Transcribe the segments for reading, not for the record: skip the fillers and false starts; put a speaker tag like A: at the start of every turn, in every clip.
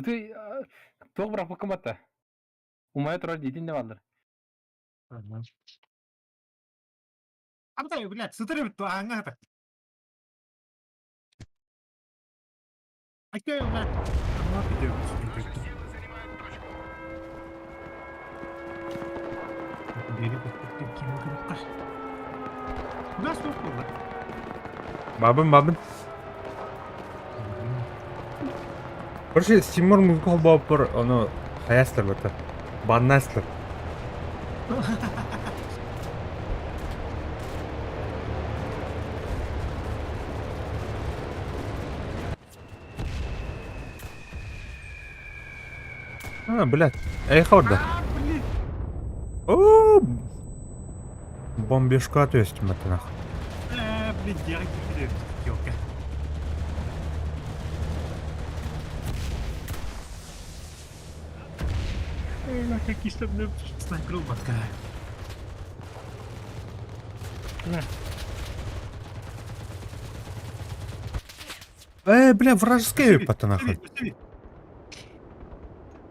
A: Ты добра покымата. Умая турар дейтин не балдыр.
B: Абдай, блядь, смотри, вот ангата. Окей, блядь. Вот идёт. Бери под кино. Куда стопнуло?
C: Бабын. Короче, Стимур музыкал болып бір, оны қаястыр бұты. Баннастыр. Блядь. Эй, хорда. Бомбежку отвестим это нахуй.
B: Блин, я теперь ёлка. Ну, какие что мне снайпер батка.
C: Бля, вражеская епата нахуй.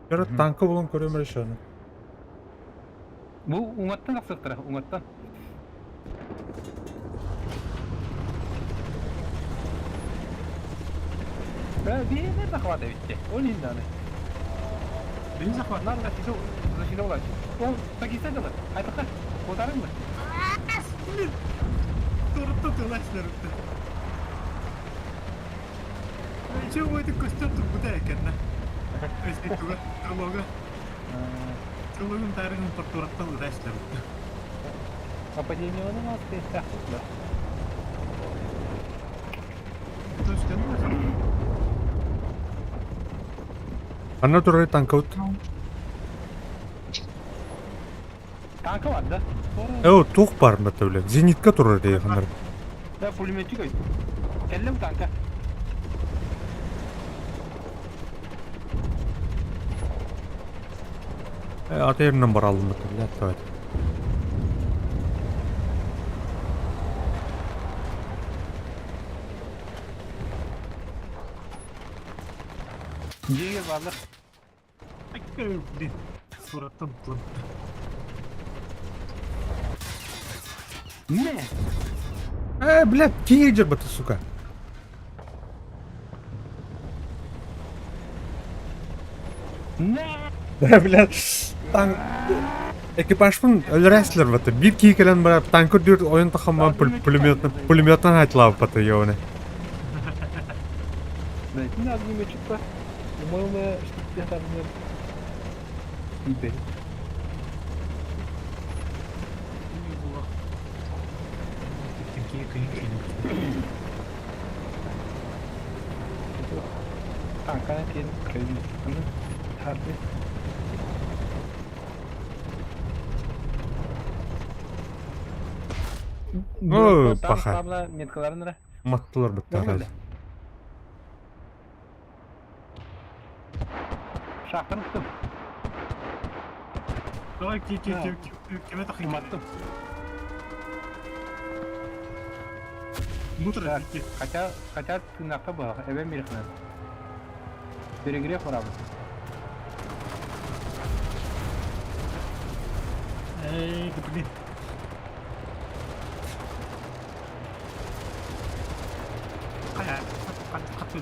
C: Теперь танка болын көрем решені.
A: Bu umattan aksıktır, umattan. Bir nerede havada bitti? O neydi hani?
B: Beni захват.
A: Narda sizi zaşile olay. O takiste de var. Haydi kalk. Kotarın mı?
B: Блин. Торта тулачнар. Чего это костюм тут будет, конечно? Если туга, туга. Тугун тарихын портуратта удачнар.
A: Нападение на нас ты так.
B: Точно, ну.
C: Anna turayı tanka ut.
A: Tanka var da.
C: Tuğ var mı tabi? Zenitka turur diye yakınlar.
A: Ya pulimetçi koy. Kelle bu tanka.
C: Ata yerinden bar aldım tabi. Evet.
A: Diğer varlar.
B: Блин. Сураттан план.
A: Ne?
C: Блядь, тинейджер бы ты, сука.
A: Ne?
C: Блядь, танк... Экипажпын өлірәсілер баты. Bir кейкелен барап, танкы дүр ойын тақаман пулеметтан айтылап баты, йоуны.
A: Да, не надо не мечтать. По-моему, что я там не... Теперь. Tanka ne diyelim? Köyün. Harbi.
C: Paha.
A: Abla metkaların nere?
C: Mattılar bıttı herhalde.
A: Şahtını tuttum.
B: Давай, кеме тахын.
A: Umattım.
B: Внутрь.
A: Хотя тынаққа бұл. Әбен мерекінен. Перегрев var abi.
B: Эй, блин. Қатты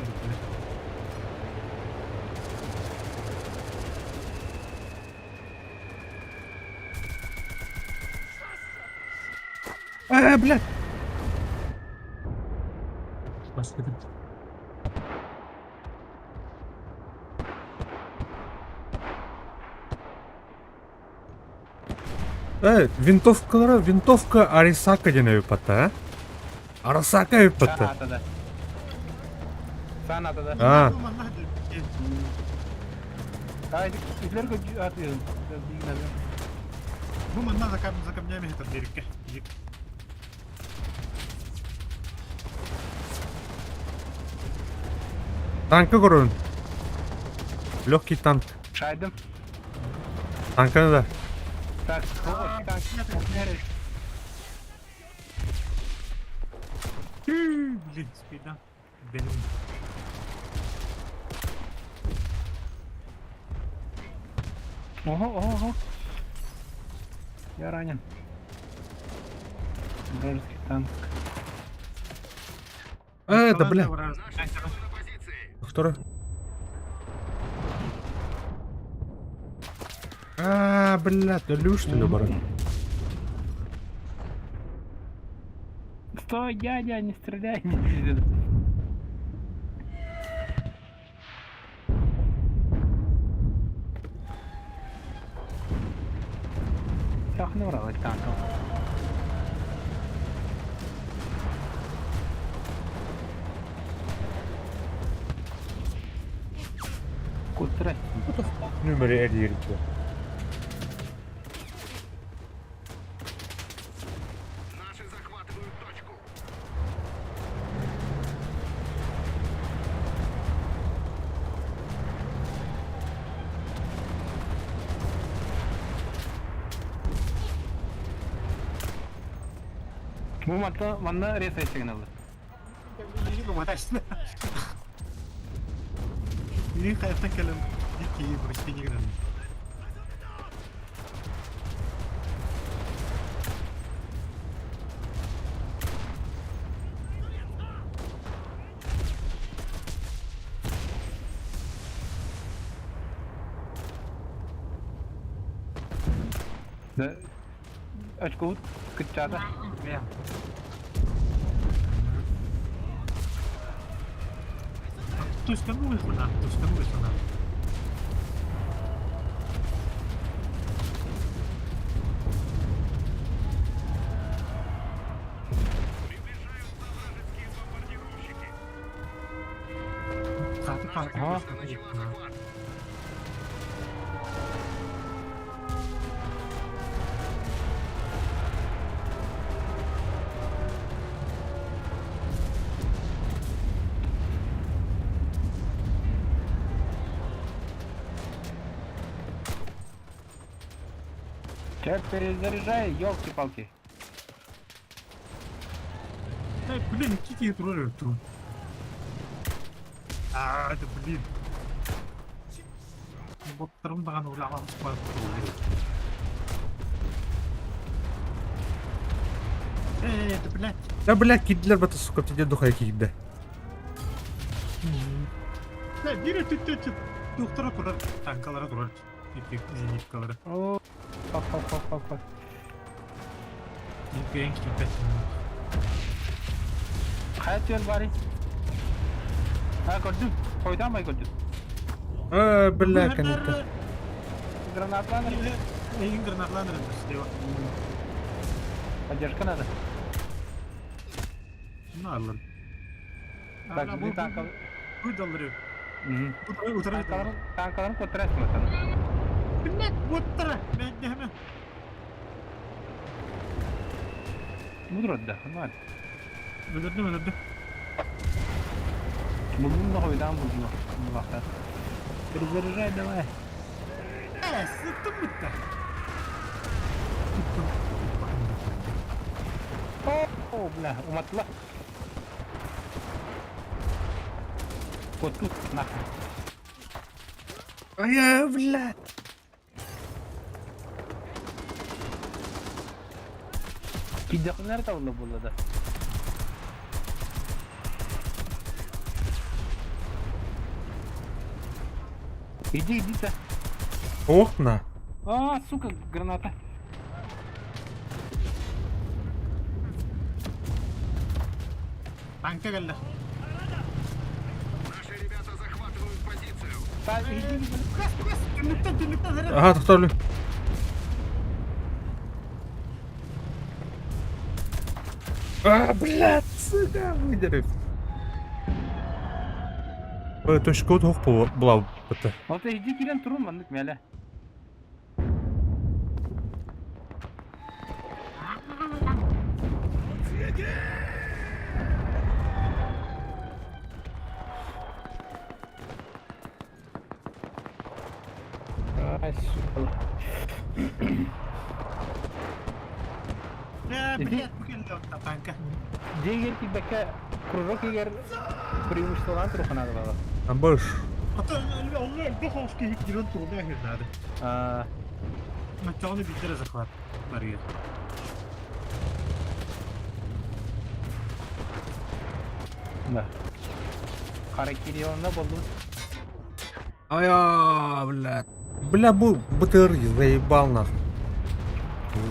C: Блядь.
B: Баскетбол.
C: Винтовка Арисака дene епата, Арасака епата.
A: Atada. Sen atada.
C: Ha.
A: Haydi üfleri atıyor.
B: Ну, мана за камнями это дырка.
C: Tankı korun. Lегкий tank.
A: Şaydım.
C: Tankını da.
A: Так, nereye?
B: Блин, спина. Benim.
A: Ого. Я ранен. Вражеский танк.
C: Да, бля.
B: Вражеский.
C: Кто? Бля, ты любишь, что ли, баран?
A: Стой, дядя, не стреляй. Как не вралась танком. Кутра.
C: Nummer 1 hier.
D: Наши захватывают точку.
A: Bu manna resa signalı.
B: Ini kemana? Ini kayaknya kalian Diki bersih kan.
A: Очко кычада.
B: Ya. Terus kamu wis menang.
D: Приближаются вражеские бомбардировщики.
B: Satu kali
D: Начала захват.
A: Человек перезаряжай, елки-палки.
B: Блин, какие тролли тут. Это блин. Вот втором баган улявам спать. Это блядь.
C: Да, бля, кидлер бата, сука, тебе духа якийді.
B: Бiri tüt doktora kurar. Tankalara kurar. Zenitkалары.
A: О, пак.
B: Genç köpek.
A: Hayat yol bari. Ha gördüm. Koydum ben gördüm.
C: Бля, каника.
A: Гранатlar.
B: Neyin granatlandırın işte.
A: Поддержка надо.
B: Ne alın?
A: Так, bu tanka.
B: Bu dalları.
A: Hı.
B: Utara.
A: Tankaların kontrasını sana.
B: Bilmem. Utara. Ben de hemen.
A: Budur orada. Normal.
B: Öldürdüm.
A: Buldum da koydum buldum. Bu vakit. Перезаряжай давай.
B: Sıktım bitti.
A: О, бля, уматла. Вот тут, нахуй.
C: Бля.
A: Кидок nerede oldu burada da? Иди ты.
C: Окна.
A: Сука, граната.
B: Tanka geldi.
D: Наши ребята захватывают позицию.
A: Так, иди.
B: Günlükten nereye?
C: Aha, tutarlı. Блядь, сука, выдерев. Точка код hoog blauw.
A: Вот иди кирен турун мандык меле. Ай, сука.
B: Ya блядь, bu geldi tanka.
A: Дегер кибекке кружок егер преимуществован турхан надо было.
C: Амбаш.
B: Ata onu ده خلاص كده جيران طولنا هنا هذا
A: А,
B: ما تعوني بيدير захват барьер
A: да. Харакири yolunda buldum.
C: Ая, блядь. Бля, БТР заебал нахуй.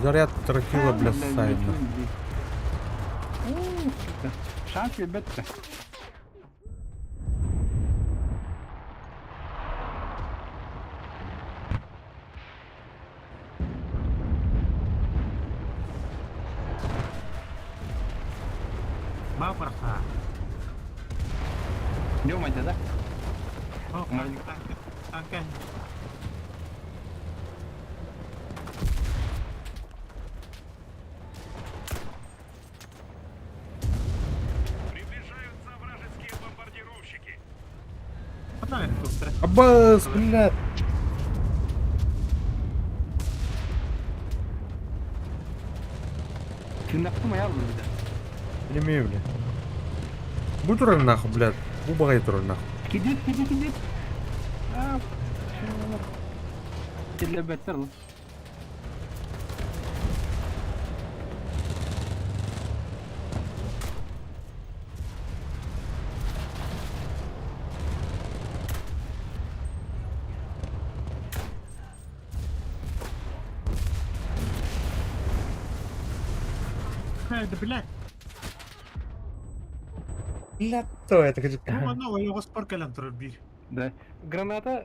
C: Заряд трофила, бля, сайт нахуй.
A: Шанс elbette.
B: ما فرحها
A: Думайте, да?
B: اه كان
D: Приближаются вражеские бомбардировщики.
B: طلع الهليكوبتر
C: Аббас, блядь.
A: Тırnaklı mı yavrum bir de?
C: Bilmiyorum, блядь. Bu durun nahuk, блядь. Bu bagay durun nahuk.
A: Gidip. Aa, şunu bak. Dille beter lan.
B: هذا بلاك
C: Блядь, то это как
B: هو نوع يغسبر كلام تربيه
A: Да. Граната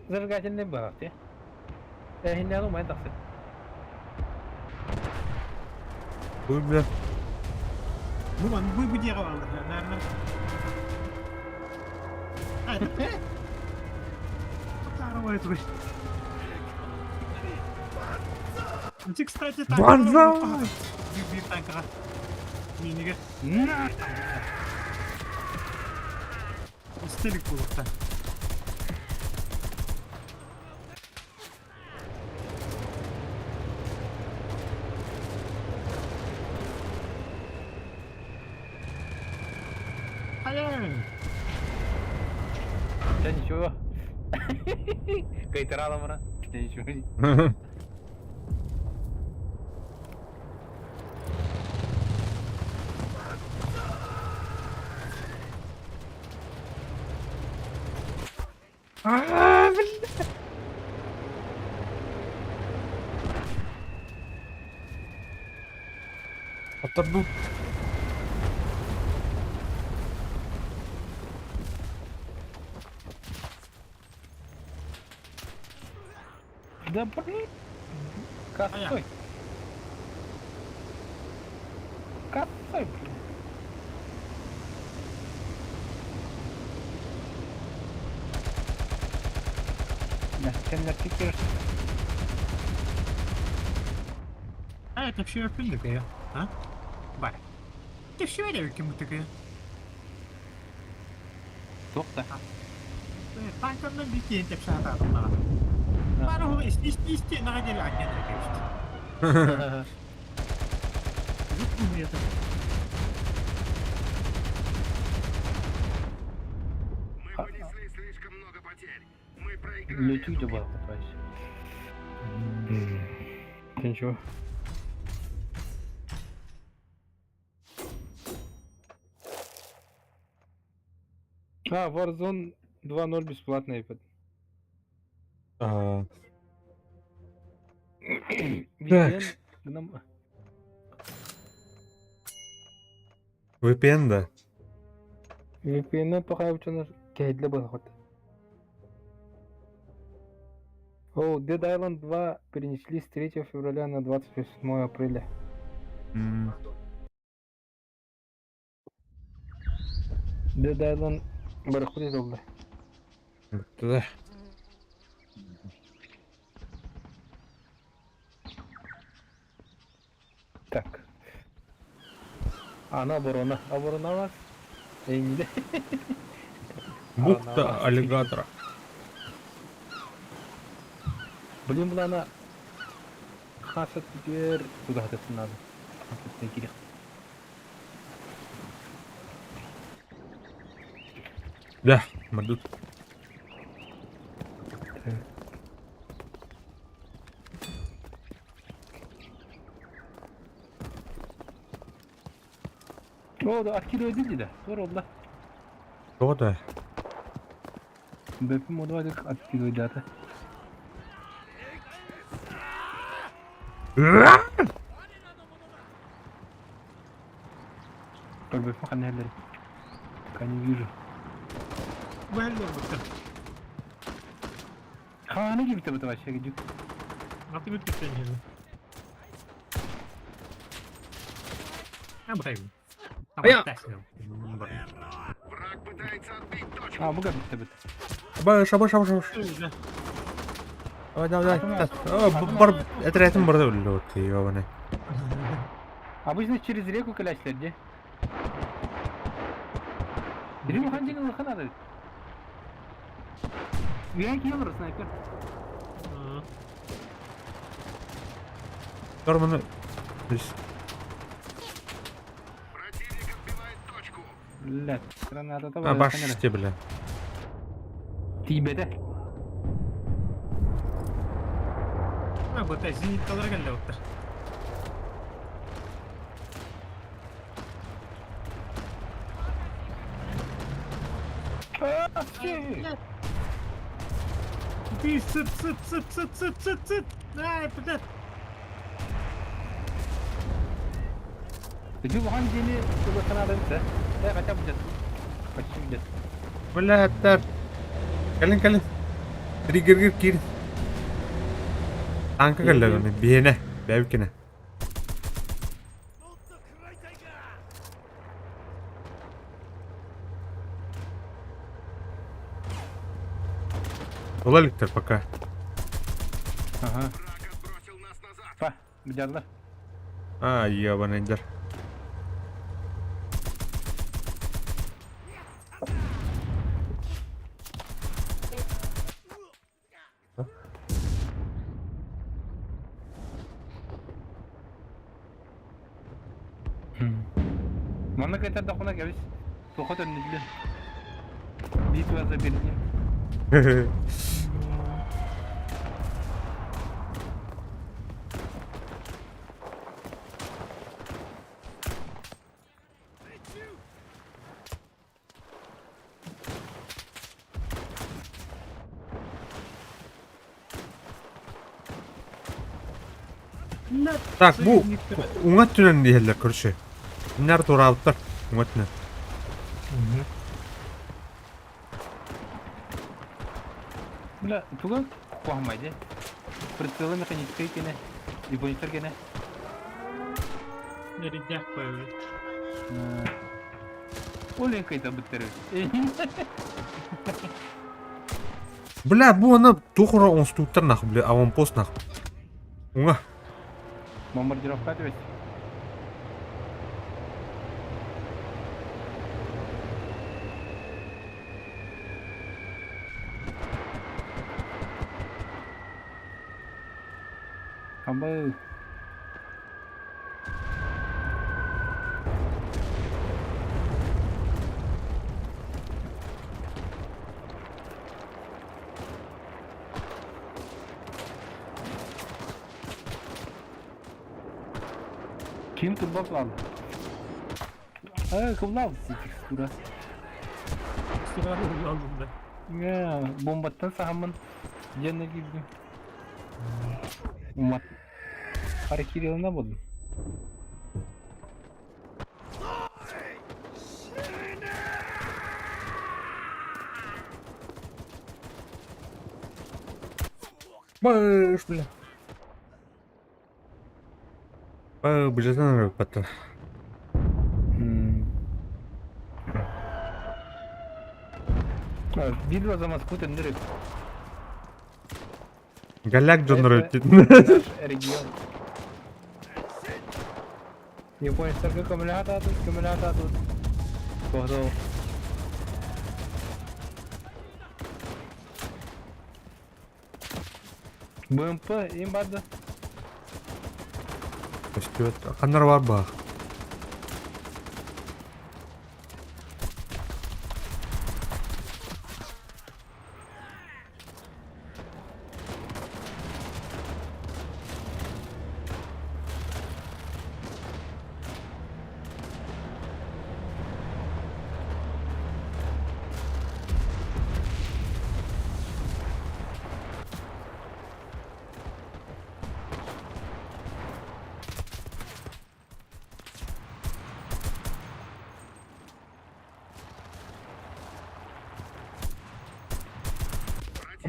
A: зажигательный барах, те? Я не думаю, это все.
C: bu, блядь.
B: هو نبوي بدي أقول نعم هذا بلاك تعرف وين تروح انت كستاتي
C: Банзай!
B: بيب تانكرا مينيغا استلك وقتها حيان
A: Да ничего. Кайтерала мра. Да ничего.
C: Отобьют.
A: Да блин. Косой. Косой, блин. Да, sen de fikir.
B: انت بشي لك يا ها باي انت شو عليك كم يا
A: Tokta.
B: طاقة من بيتي انت بشهر الله ما هو استي نغدي العجل كيف
D: Мы понесли слишком много потерь. Мы проиграли.
A: Летю
D: эту
A: добавил, товарищ. Ты ничего. А, Warzone 2.0 бесплатный iPad.
C: А,
A: VPN гном-
C: VPN, да.
A: VPN пока ученый кейдле был ход. О, Dead Island 2 перенесли с 3 февраля на 28 апреля. Dead Island барахули oldu.
C: Да.
A: Так. Ана оборона. Оборона вас. Эйнде.
C: Бухта аллигатора.
A: Блин, была она. Хасат теперь туда-то надо. Хасат не кирих.
C: Да, мадут.
A: O da akil ödüldü de. Doğru oldu.
C: O da.
A: Benim modu var akil ödüldü. Dur benim kan herleri. Kan yürü.
B: Böyle bakın.
A: Kanı gibi tabi tabi aşağı gidiyor.
B: Nasıl bir tüpten geliyor? Ha bakayım. Tamam, taşlıyorum.
D: Враг пытается отбить точку.
A: Ha bu kadar tabi.
C: Şabaş.
B: Öyle.
C: Hadi. Бар etrafım burada öyle oturuyor bana.
A: Обычно через реку клящlar diye. Bizim hancının lıkın adı. Üyen ki yanır sniper.
C: Dur bunu.
D: Противник отбивает точку.
A: Lat. Granada da
C: Ha
A: var.
C: baş işte bile.
A: Tibede.
B: Ha bu taşı kalır geldi otur. Bir sıt. Ay pıtat.
A: Bizim hancını lıkın adı ise. Ya kaçamayacağız. Kaçamayacağız.
C: Milletler. Gelin. Gir. Tanka geldi onu. Bihine. Bevkine. Dolaylıktır пока.
A: Aha.
D: Враг отбросил нас назад.
A: Bak. Bıcarlar.
C: Ha yabanaylar.
A: Mana kaytar da kona gelmiş. Tokat önünde. Bir tuvaza birini.
C: Так, bu ungat tünen diyeler kurşu. Bunlar doğraltlar. Ungat tünen.
A: Бля, туга куамайде. Прицелы механической кене. И бонитер кене.
B: Nereye koyuyor?
A: Олен кайта бітірі.
C: Bля, bu ona doğru onstutlar nak bile avampost nak. Unga.
A: Бомбардировка то есть. Абы. Kim turbak aldı? Kıvlav tekstura.
B: Sıra aldım da.
A: Ya, bombattan sahamın yanına girdim. Umat. Hareket yoluna buldum.
C: Baş bля. Бюджетный рынок потом.
A: Видео за Москву тендеры.
C: Галяк Джоннер
A: Это
C: öttin.
A: наш регион. Японецтер көмілі атады. Тоғдау. БМП ең барды.
C: Қандар бар ба?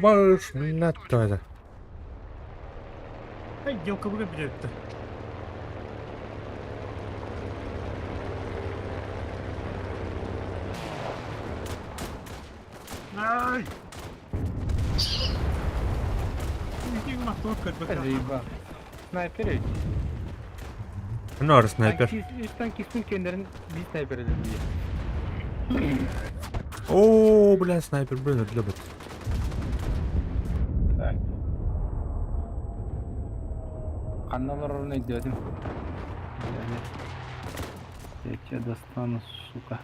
C: Baş millet böyle.
B: Ай, елка бага бile öttü. Ай! Никаких мотовка,
A: Riba. Sniper yok.
C: Ne var sniper?
A: Üstten kismin kendilerin bir sniper edildi diye.
C: Oo, bля, sniper böyle bile bak.
A: Так. Каналар орны дядим. Я тебя достану, сука.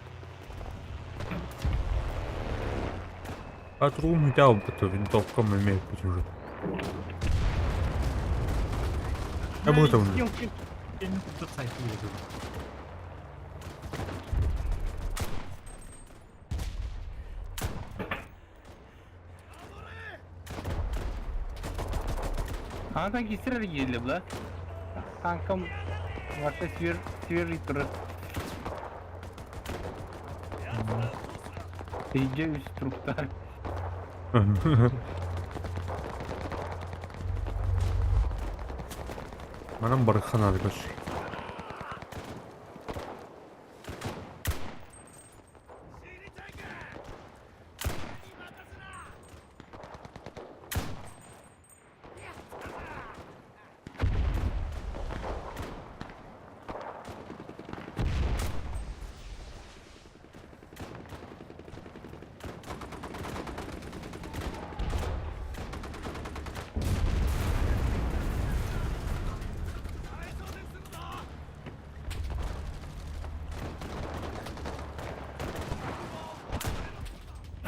C: Патрон взял, то винтовка имеет быть уже. Я буду там.
B: Елки. Я не тут сайт еду.
A: Anadan gitsene geliyor la. Kankam varsa sivir ritri. İyice üst truplar.
C: Bana barıkhan arkadaş.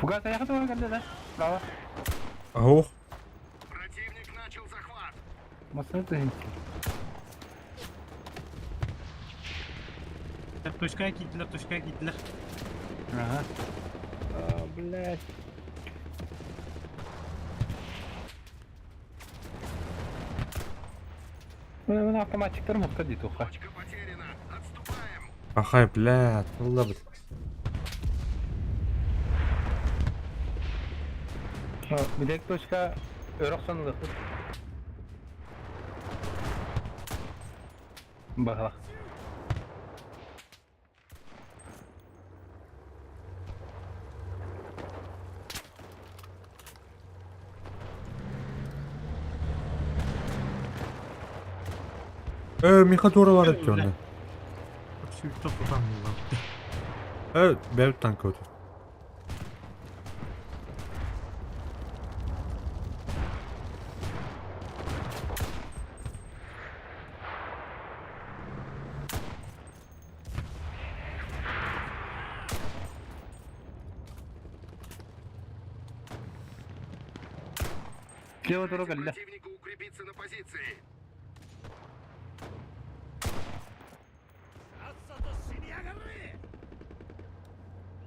A: Фугас аяққа туған кәлді да. Bravo.
C: Ого.
D: Противник начал захват.
A: Масını tüyün.
B: Точка gittiler, точка gittiler.
A: Ага. О, блядь. Bunu автоматчиктер мутка дейді оқа.
D: Точка потеряна. Отступаем.
C: Ахай, блядь, Allah бит.
A: Bir de точка örük sanılır. Bakalım.
C: Мехатура var etti onda.
B: Şu topu lan.
C: Evet, benim tank öldü.
A: Слева дорога, ля.
D: Противнику укрепиться на позиции.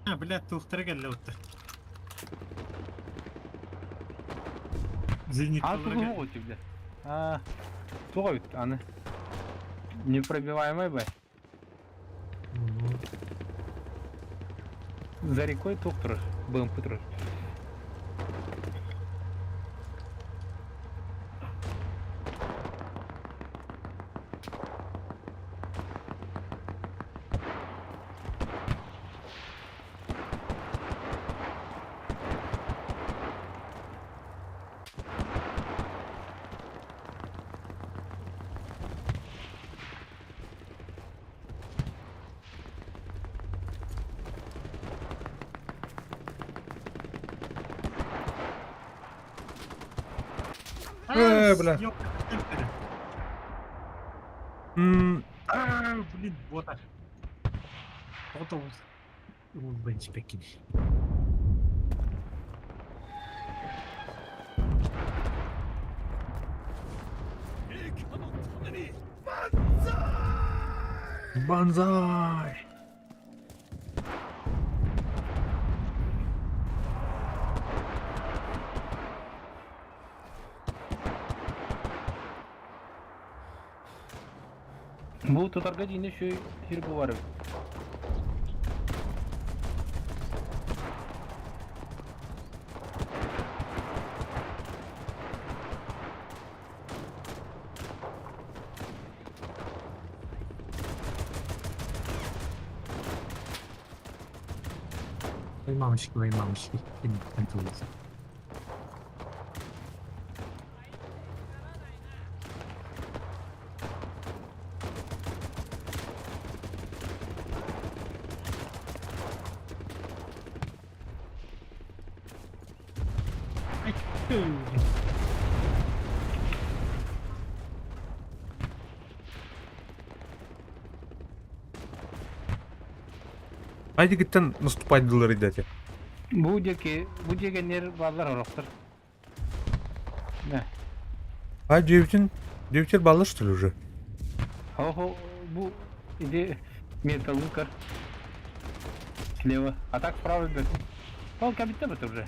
B: Ha, блядь, тухтары geldi öttü. Зенит
A: А, тут
B: olarak.
A: могут тебе. А, тугой, аны. Непробиваемый, бай. За рекой тух тұрыр. БМП тұрыр.
C: бля.
B: Ёп, темперы. Блин, вот так. Вот он. Он бенч пекин.
C: Banzai.
A: Bu tutarga yine şu hirbu var.
B: Воймамочки. Контролируется.
C: Haydi gitten наступать идете.
A: Bu degенер балдар ороқтыр. Да.
C: А девчер баллы что ли уже?
A: Хо, bu иде металлы кар. Слева. А так справа бер. Ол капитан это уже.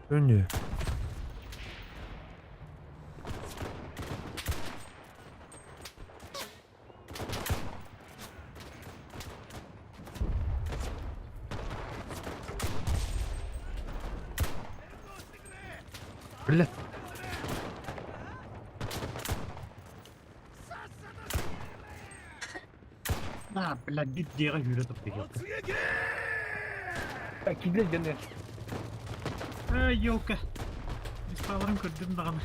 C: Не. Бля.
B: Блядь, диğer yürüdü peki.
A: Кидле жөнө.
B: Елка. Диспаларым көрдüm даганы.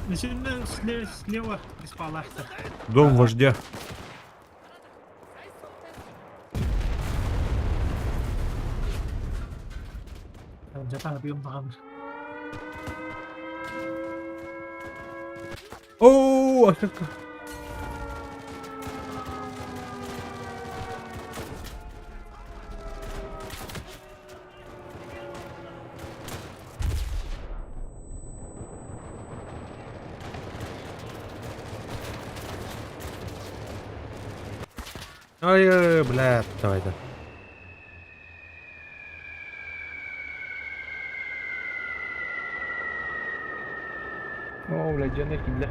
B: Начинаю слева диспалахтар.
C: Дом вождя.
B: Жата бийом даганы.
C: Ооо, ашка. Ай, блядь, давай-то.
A: О, блядь, жөнө кидле.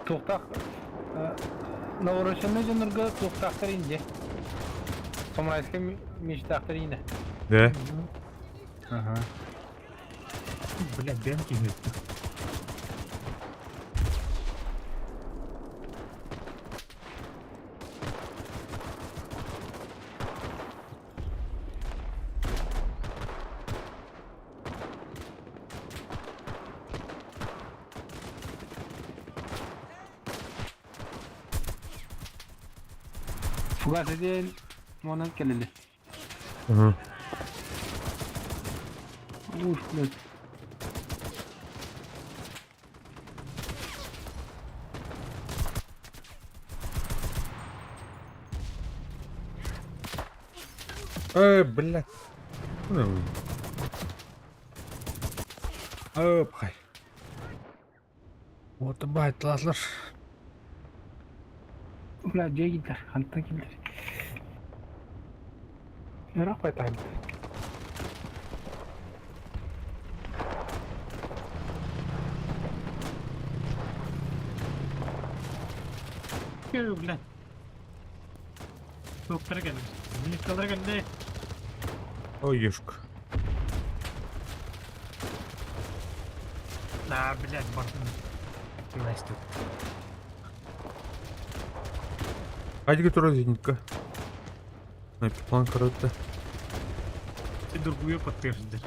A: Тоқтақ. Наурашыны жөнөргө тоқтақтар инде. Somrayska мечтақтар инде.
C: Да.
A: Ага.
B: Блядь, бенки нет.
A: Фугас edin. Монан келели.
C: Ага.
A: Уж, блядь.
C: Блядь. Пхай. Вот бать, лазер.
A: Блядь, жей кидлер. Хантан кидлер. Ярақ байтайым.
B: Блядь. Доктора geldi. Ministralar geldi.
C: Ой, ешка.
B: La блядь, башını. Юрастик.
C: Haydi götür o зенитка. План коротко.
B: Ты другую подтверждешь.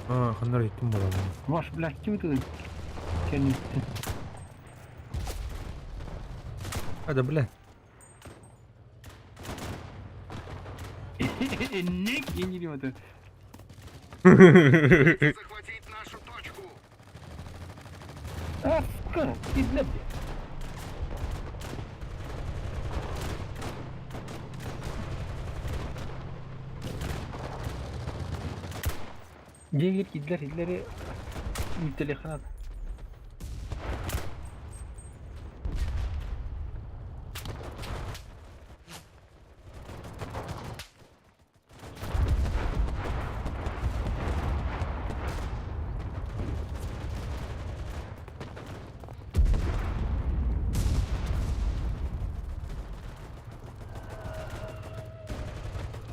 C: Хандар еттім болады.
A: Ваш, блядь, кім тут? Кеннет.
C: Hadi блядь.
A: Ник, я не видел это.
D: Захватить нашу точку.
A: А, сука, кидлер. Дегер кидлери телеханат.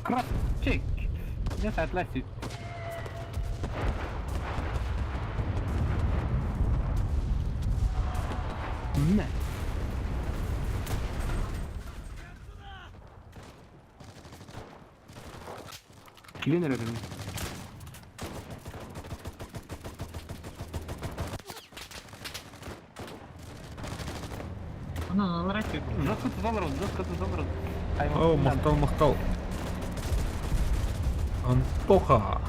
A: Красавчик. Я согласен. Ne? Kimin nerede mi?
B: Ana alır ettik.
A: Жестко туда.
C: О, мактал. Антоха.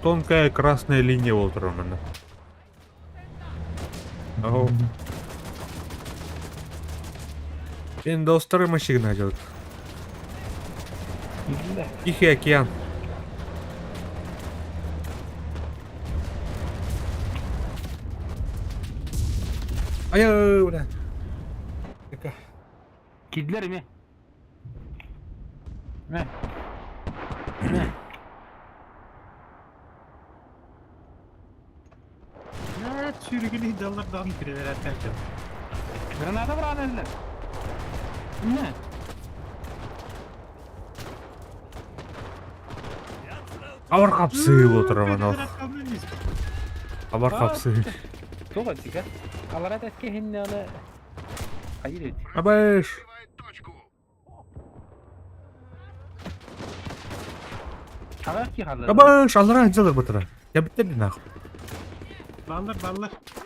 C: Тонкая красная линия Волтермана. Ау. Benim dostlarım ışığını acılık. Тихий океан. Ай, бля.
A: Kediler mi? Ne?
B: Evet, sürgülü dallar daha bitirirler erken.
A: Granada var eller. Ne?
C: Авар капсы Волтерманов. Авар капсы.
A: Çok açık ha. Alara deske hinne ana. Hayır et.
C: Абэш.
D: Сбивает точку.
A: Alar ki halı.
C: Абэш, алара acılır bu tara. Ya bitti nak.
B: Ballar.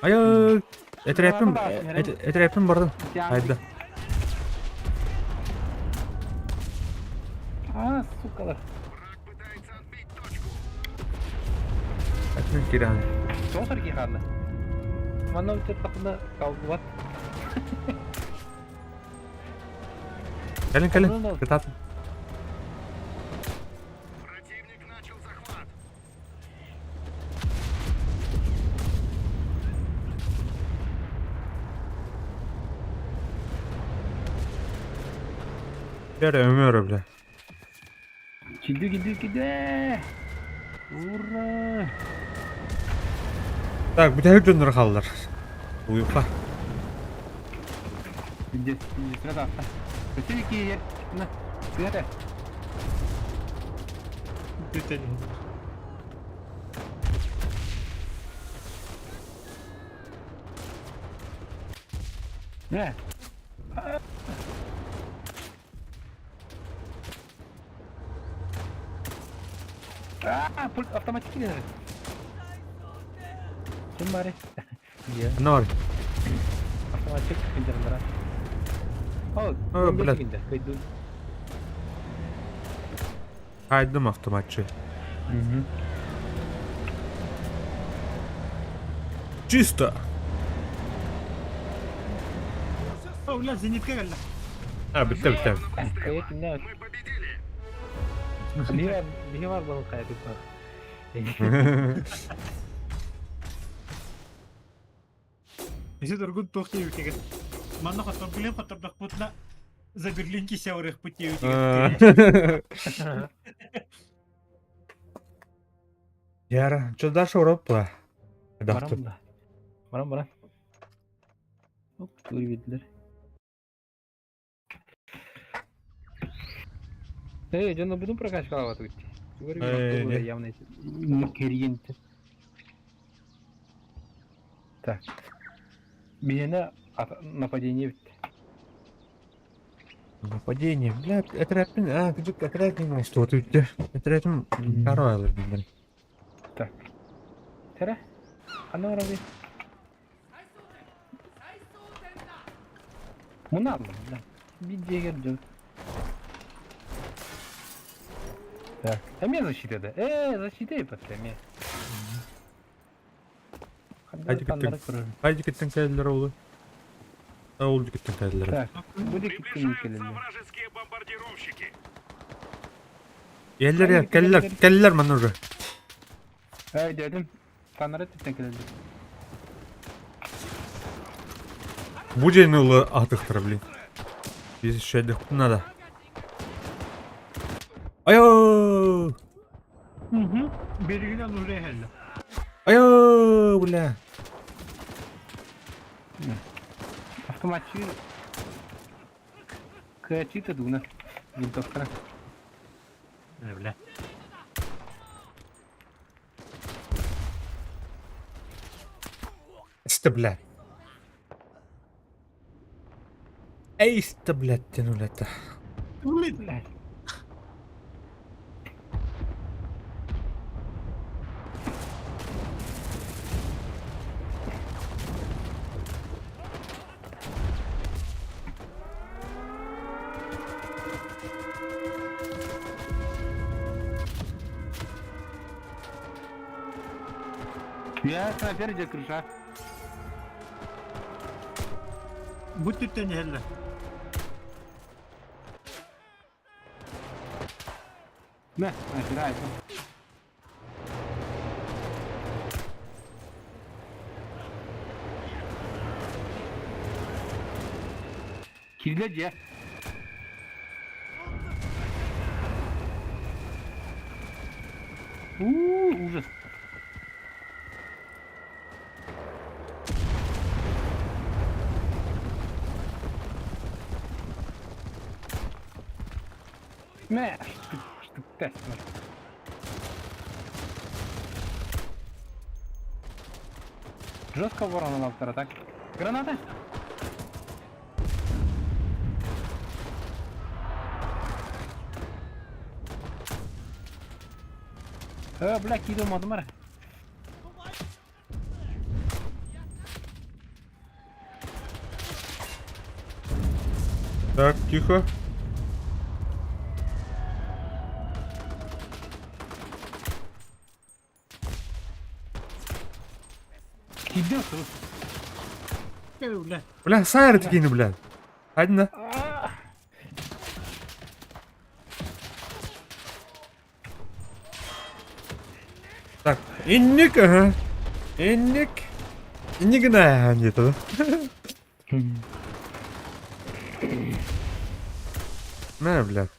C: Ай, etrafım bardın. Haydi.
A: Aa sukalar.
D: Враг пытается отбить точку.
C: Açın kiran.
A: Çok sarı ki halı. Mana uçak takımda kavga var.
C: Gelin. Kıtat.
D: Противник начал захват.
C: Ömür bile.
A: Gidiyor. Uğra.
C: Так, bir de hep döndür kaldılar. Uyukla.
A: Gidiyor da atla. Kötü ki yer. Ne? Nerede?
B: Bitelim.
A: Ne? Aa, pul otomatik gidiyor. Kim bari? Ya,
C: Ne var?
A: otomatik pencereler. Oh,
C: блядь.
A: Kaydı.
C: Kaydım avtomatçı. Чисто.
B: Ulan zenitka geldi.
C: Ha bitti.
A: Kayıt ne?
D: Мы победили.
A: Bir var bunun kaydı var.
B: Ese durgun tohti ülkege. Manna xatar daqputla. Zagirlinki şavrık putti ülkege.
C: Yara, что дальше Европа?
A: Baran. Hop, doğru bildiler. Canım budum Prakash Kalawat gitti. Говорю, явно не клиенты. Так. Меня нападение битти.
C: Нападение. Бля, отрядым. Küçük отрядым işte o tüyde. Отрядым karo alır bundan.
A: Так. Tara. Ana var abi. Bunu aldım lan. Bir diye geldim. Так. А мне защита, да? Защита и после меня.
C: Haydi gittin kaydılara oğlu. Oldu gittin kaydılara.
A: Так. Будет
D: Приближаются вражеские бомбардировщики.
C: Yerler ya, geldiler bana oraya.
A: Ay dedim. Tanrı tekrar.
C: Bu cennuğlu atıktır blin. Biz şeydik buna da. Ayo!
B: Belirginen oraya geldi.
C: Ayo! Bula.
A: Автоматчи. Качита дуна. Винтовка.
B: Öyle.
C: Эйс-то, блядь. Эйс-то, блядь, тянули-то.
B: Блин,
A: Блядь. Я снайпер, где крыша?
B: будь тут не гелля.
A: Да, снайпера, это. Кирилля где? Ужас. Что ты тестишь? Жестко ворона на автора, так? Граната? Бля, кидал модмер.
C: Так, тихо.
A: Кидал,
B: Бля.
C: Бля, сайры такие, блядь. Одна. Так, инник, ага. Инник. Инник, да, где-то, да? На, блядь.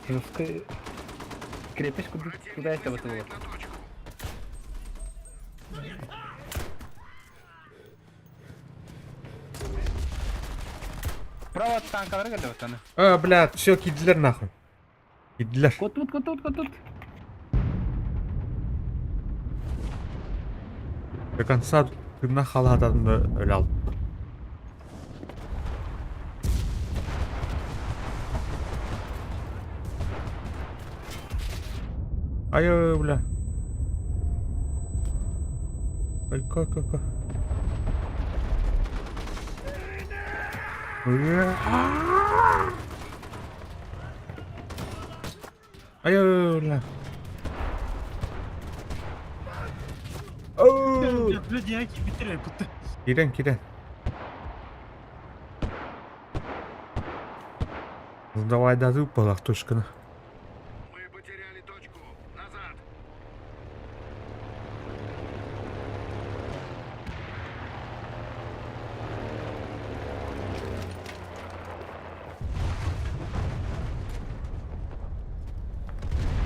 A: Жесткая крепость, куда это вот было?
D: На точку.
A: Право от танка, дорога, да, вот она.
C: А, блядь, все, кидлер нахуй. Кидлер.
A: Вот тут.
C: До конца тырнақ халы адамды өле алды. Ай, бля. Ай, как. Ай, бля. Оу.
B: Бля, дияки, битире, путта.
C: Кирен. Давай дadu полах точканы.
D: Мы потеряли точку. Назад.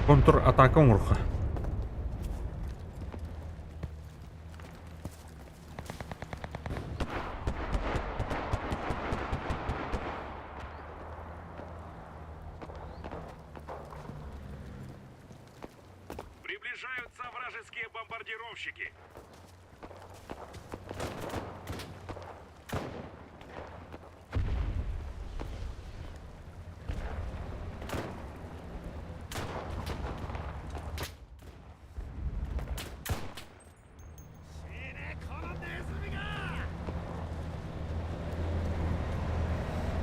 C: Контр-атака урха.
D: Приближаются вражеские бомбардировщики.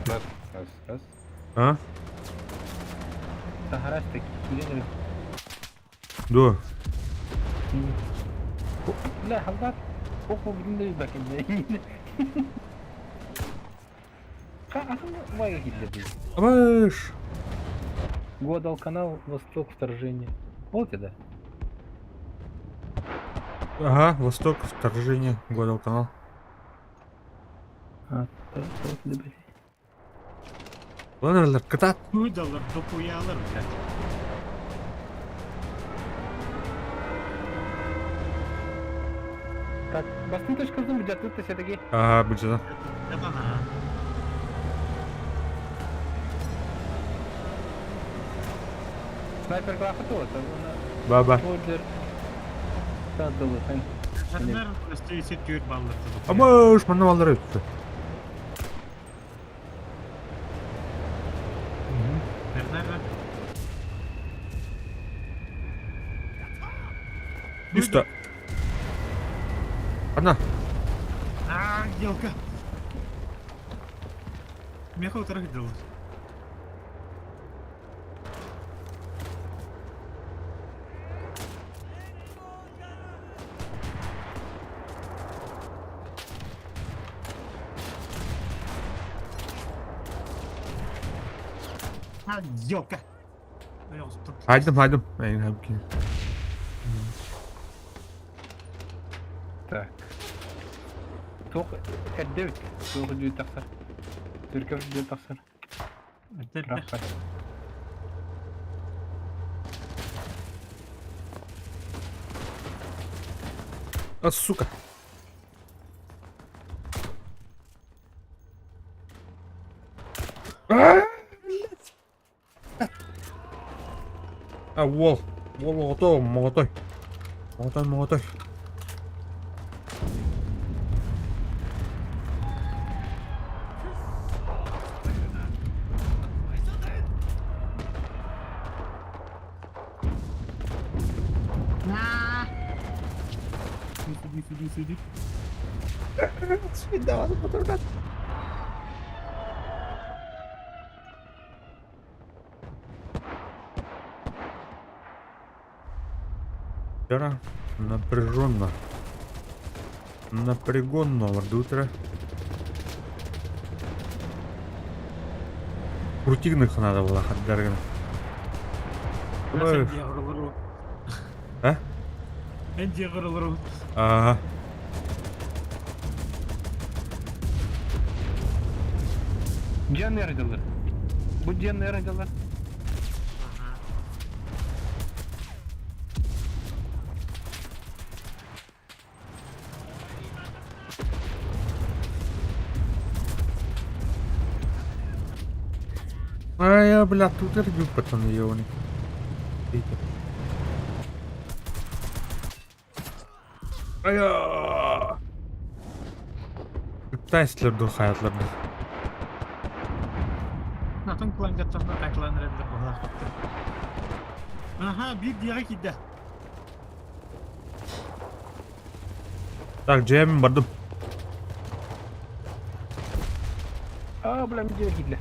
A: Раз.
C: А?
A: Сахарас таки кидали.
C: Да.
A: Бля, солдат. Оху, блин, да, бля. Вайга кидали.
C: Абаш.
A: Годал канал Восток вторжение. Вот это.
C: Ага, Восток, вторжение, Годал канал.
A: Вот, блядь.
C: Ладно, катат.
B: Уйдалар, топуялар, блядь.
A: Так, басты точка зум, где тут все-таки.
C: Ага, будет да.
B: Это на.
A: Снайпер графа то, это
C: Баба.
A: Роджер. Да, было,
B: Сарнар өстөйсө түйір балларды.
C: Амаш, мана балдар өтті.
B: Сарнар.
C: Üstte. Ана.
B: Елка. Меха утрагдылась. Елка.
C: Haydım. Aynen abi.
A: Так. Тух эддебит. Тух дүйт тақсар. Түркөв дүйт тақсар. Рахмат.
C: А, сука. А, вол. Вол, готов, молотой. Молотой.
B: Сиди.
C: Свидано, потрогать. Вчера напряженно. Напрягонно в утро. Крутигных надо было отдарган. Ой. А?
B: Энди гырылыру.
C: Ага.
A: Canlı yarıcılar. Bu canlı yarıcılar.
C: А я, блядь, тут рву, пацаны, ёваны. Видите? Ая! Тайслерду hayatlardı.
B: Natın kullanıcılarına taklanırlar bu hafta. Aha bir diğer gitti.
C: Так, Джейми бардым.
A: Aa bulan bir diğer gidiler.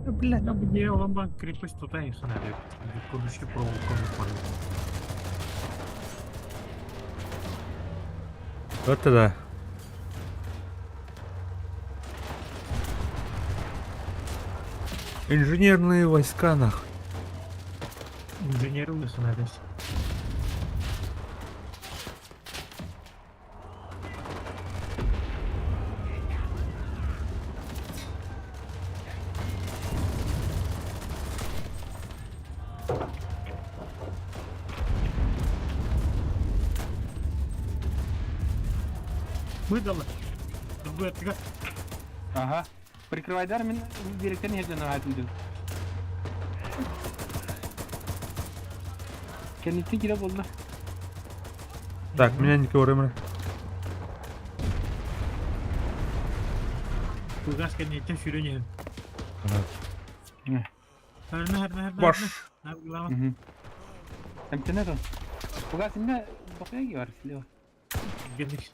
C: Блядь.
B: Я бы не вам крепость туда и ханали. Кудущий проволоку.
C: Вот это. Инженерные войска, нахуй.
B: Инженеры высунались. Выдала. Другой ответ.
A: Ага. Прикрывай дар, мен директор не ждана айтылды. Kendisi kira buldu.
C: Так, меня не ковыряем.
B: Угас не шүрөне. Харна.
C: Баш.
A: Угу. Эмтенет он. Буга синде бакыяги бар силе.
B: Гениш.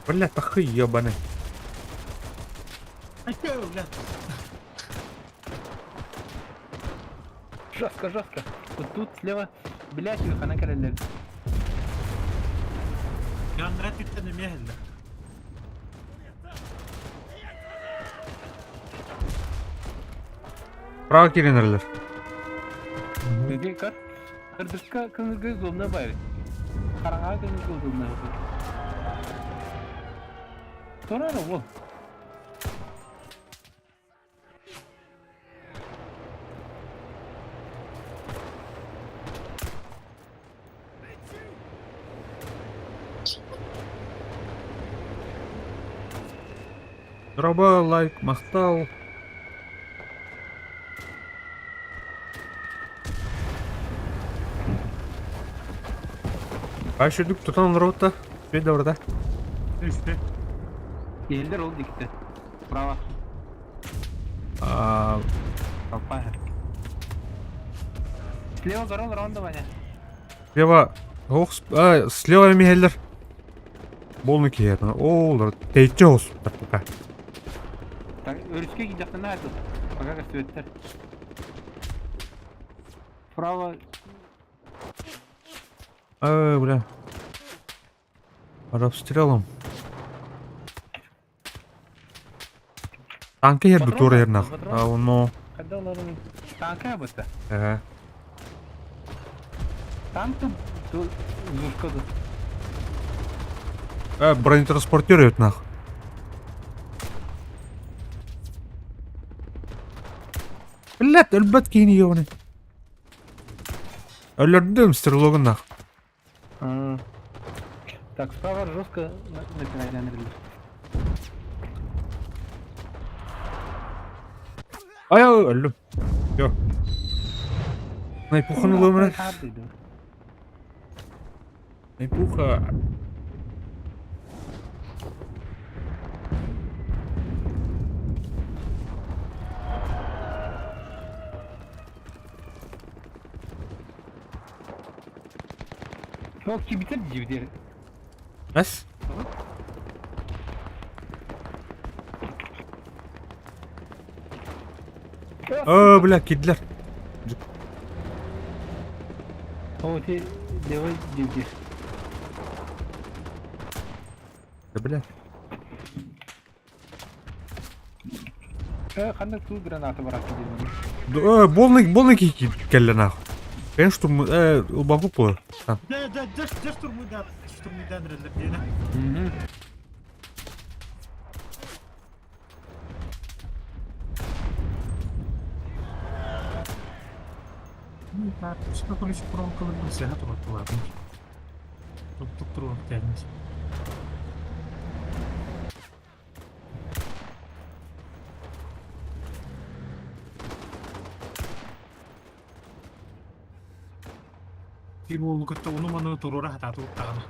C: Блядь, пахы ебаный.
B: А чё, блядь?
A: Жестко. Вот тут слева, блядь, их она королева.
B: Я нравится на мехле.
C: Право келенерлер.
A: Где кар? Кырдышка кыңгы зонна бар. Karağa dönüş olduğunda yapıyor. Sonra ne bu?
C: Дроба, лайк, мақтау. Başladık tutan rota. Bir de orada.
B: Üstte.
A: Geldiler oldu gitti. Bravo.
C: Aa,
A: Kappa. Слева здорово, ронда, Ваня.
C: слева. Ох, слева михеллер. Болны киетін. Олар тейтче олсуптар пока.
A: Так, өріске гидяқтан айтып. Пока көстөттер. Право.
C: Бля. Расстрелом. Танка ерді тур ернақ. Оны.
A: Когда олардың танка бітті. Танк тут зушкады.
C: Бронетранспортер ернақ. Блядь, өлбәт кейін еуіне. Өлірдім стерлогынақ.
A: Так, справа жестко напинали.
C: Ай, өлім. Йо. Найпуханы өмірі. Найпуха.
A: Yok ki bitir civderi.
C: Әс? Бля, кидлер.
A: О, ты давай civderi.
C: Бля.
A: Қандай ту гранаты бар атты.
C: Болны келлер нахуй. Конечно, штурм... Убаву было.
B: Да, штурмидан релердейді. Что колись промка выбился, готово ладно. Тут трудно тянется. Ibu kata unu mana turun rata tu utama.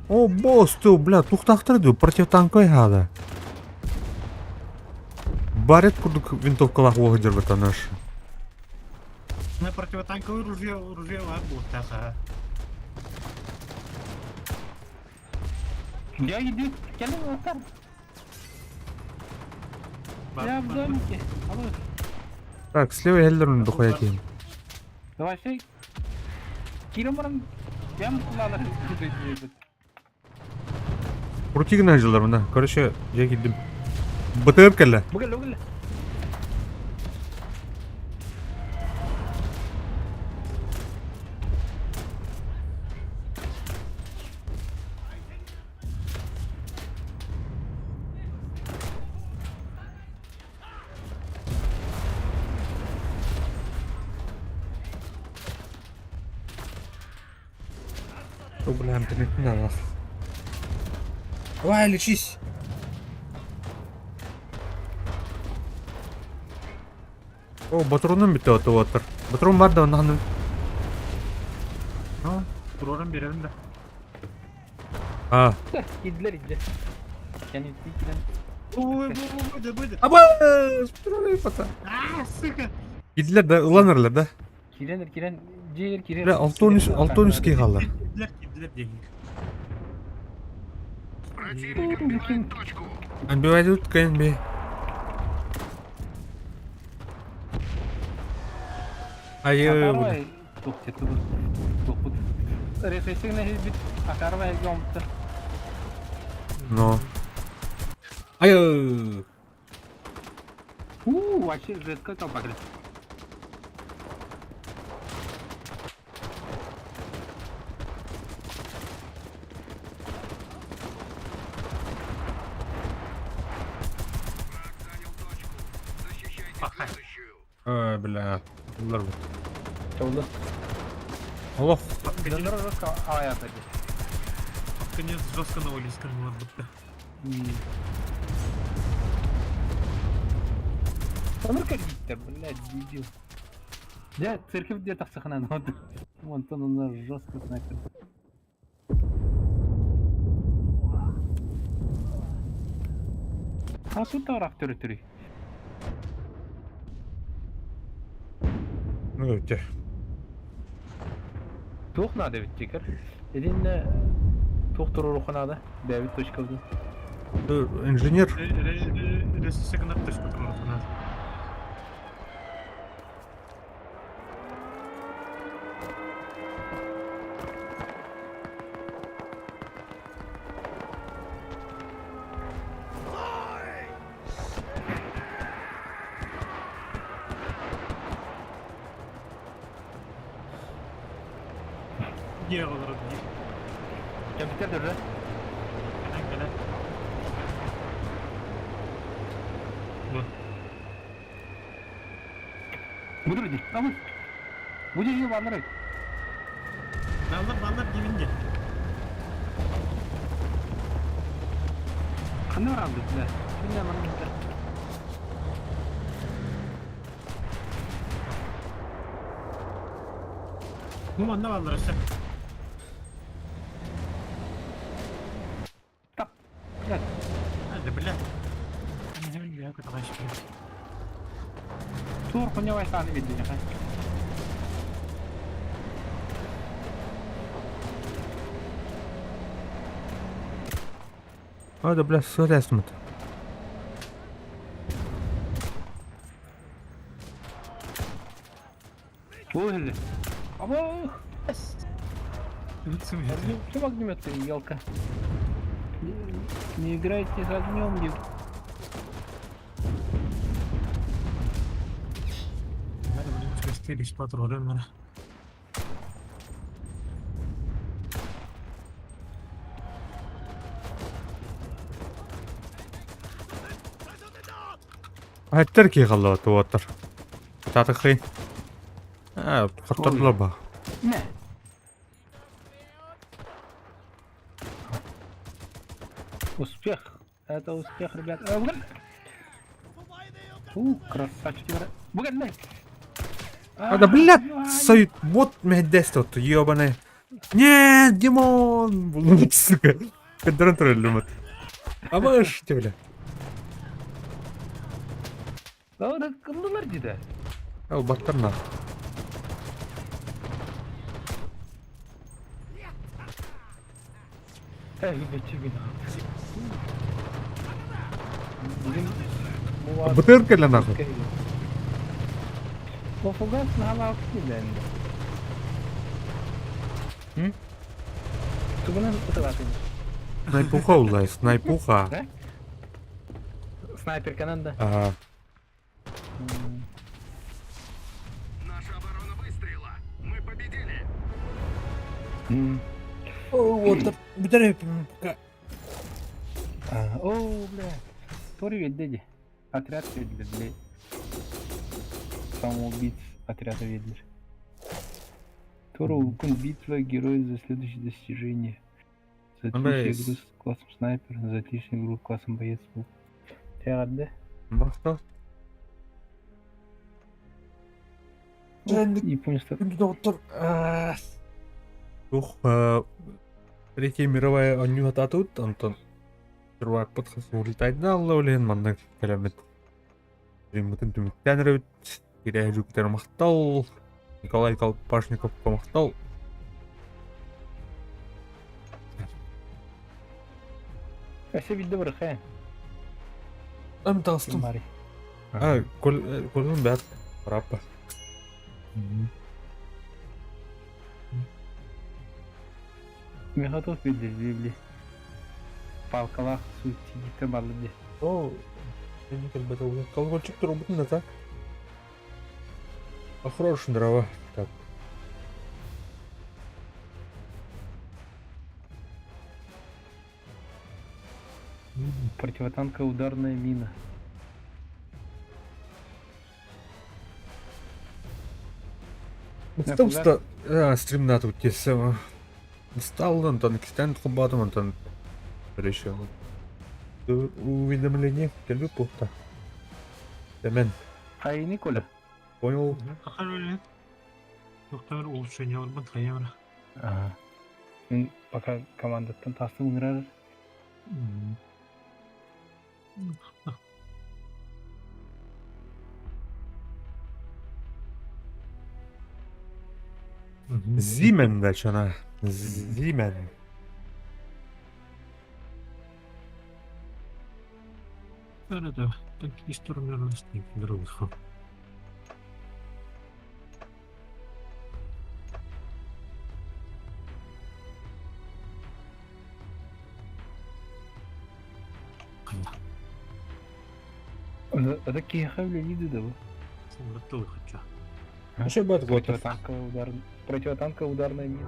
C: О, босс, ты, бля, тухтақтырды, противотанковый хада. Барет курдук винтовкалах оғыдыр бітанаш.
B: На противотанковое ружье будет так.
A: Я иду, келin отар. Я в домике. Алло.
C: Так, слева елдерін дұқой әкейін.
A: Давай şey. Кирім бұрын. Прям kullanır.
C: Құртигін әжілер мұнда. Короче, жай кедім. Бұтығып кәлі.
A: Бұгыл.
C: О, бля, интернет не надо. Давай, лечись. О, батырунun bitti отыр. Батырун бар да, онdan.
B: Turun verelim de.
C: Ha.
A: Gidiler iyice. Kendisi ikiden.
B: Ой, буде.
C: Aba! Батырун пата.
B: Сука.
C: Gidiler de, ulanırlar da.
A: Kiren. Ciğer.
C: Bля, 613 key kaldı.
B: Gidiler değil.
D: Противник отбивает точку.
C: Отбивай тут, КНБ. Ayı.
A: Dokut. Refleksine hiçbir akar ve yomtu.
C: No. Ayı.
A: Вообще жестко толпа кричит.
D: Враг занял точку. Защищайте
B: Ага.
D: следующую.
C: Бля. Bunlar bu.
A: Что было?
C: Allah.
A: Жандар жестко авая садись.
B: Конец жестко навалились, скажем, будто.
A: Жандар как гиттер, блядь, дебил. Я церковь где-то в сохранен. Вон то у нас жестко снайпер. А тут тарaf түрі.
C: Ne öyle?
A: Тух надо ведь тикер. Един тух туру руханада. Дэвид точка в.
C: İnженер.
B: Ресурсы на точку тронут у нас. Где он родник?
A: Компьютер держи.
B: Гана. Вот.
A: Budur di. Aman. Bu jadi banner.
B: Ballar dibinde.
A: Qanday uradi sizlar? Shunday mana bitta.
B: Bu manda ballar işte.
A: Tap. Gel.
B: Hadi bile. Hani hemen bir yakıt aşkı.
A: Tur punya waisan video kan.
C: Hadi bля, сорясмыт.
A: Ой. Abo.
B: Лучше мне.
A: Что огнемет ты, елка? Не играйте с огнем, див.
B: Hadi bunu gösteriş patrolüm bana.
C: Хаттар ки қалды отыр. Татық хейн. Құттырлы ба.
A: Не. Успех. Это успех, ребят. Красавчики. Буган, не.
C: Да, блядь, сой, вот мехдес тут, ёбаный. Нет, Димон! Блядь, сука. Кадрон троллюмат. А можете, бля.
A: Orada kıldılar cidden.
C: Al baktır na.
A: Elbette bir Bizim bu var.
C: Bıtır kelle na.
A: O fugas hala aktif yani. Sebenarnya betul apa ini?
C: Снайпуха улай, снайпуха.
A: Да? Снайпер Канада.
C: Ага.
D: Наша оборона выстрела. Мы победили.
C: Вот, битаре пока.
A: О, бля. Тори ведь отряд ведь, блядь. Самоубийц отряда ведь. Тору Вукун битва, герой за следующее достижение. За отличие игру с классом снайпер, за отличную игру классом боец. Тягадды.
C: Бахта.
A: Японецтер.
C: Доктор. Ух, Третья мировая аннюхат атут, Антон. Первак подхас улетает на лолен, маннак калямет. Риммутын түміттен рөт, кире жүктер мақтал. Николай Колпашников помақтал.
A: Әсе білді бір қай.
C: Амтастым.
A: Мари.
C: Көлдің бәт. Раппа.
A: Мехатов білді, бейбілі. Палқалақ сүйті балы де.
C: О, Я как бы это колокольчик трубный, да так? А хорошая дрова. Так.
A: Противотанковая ударная мина.
C: Стал стримна тут тесема. Стал Антон Кистен Хубатом Антон решил. Уведомление келбі пухта. Темен.
A: Ай, Николя.
C: Понял.
B: Ахар өлі. Доктор улучшение орбан қаямра.
A: Ага. Мен пока командаттан тасты ұңырар.
C: Зимен дальше она. Зимен.
B: Да, такие стороны раз не друг.
A: Это кехавля лиды, да?
B: Готовы хочу.
C: Еще бат год.
A: Противотанковая ударная мина.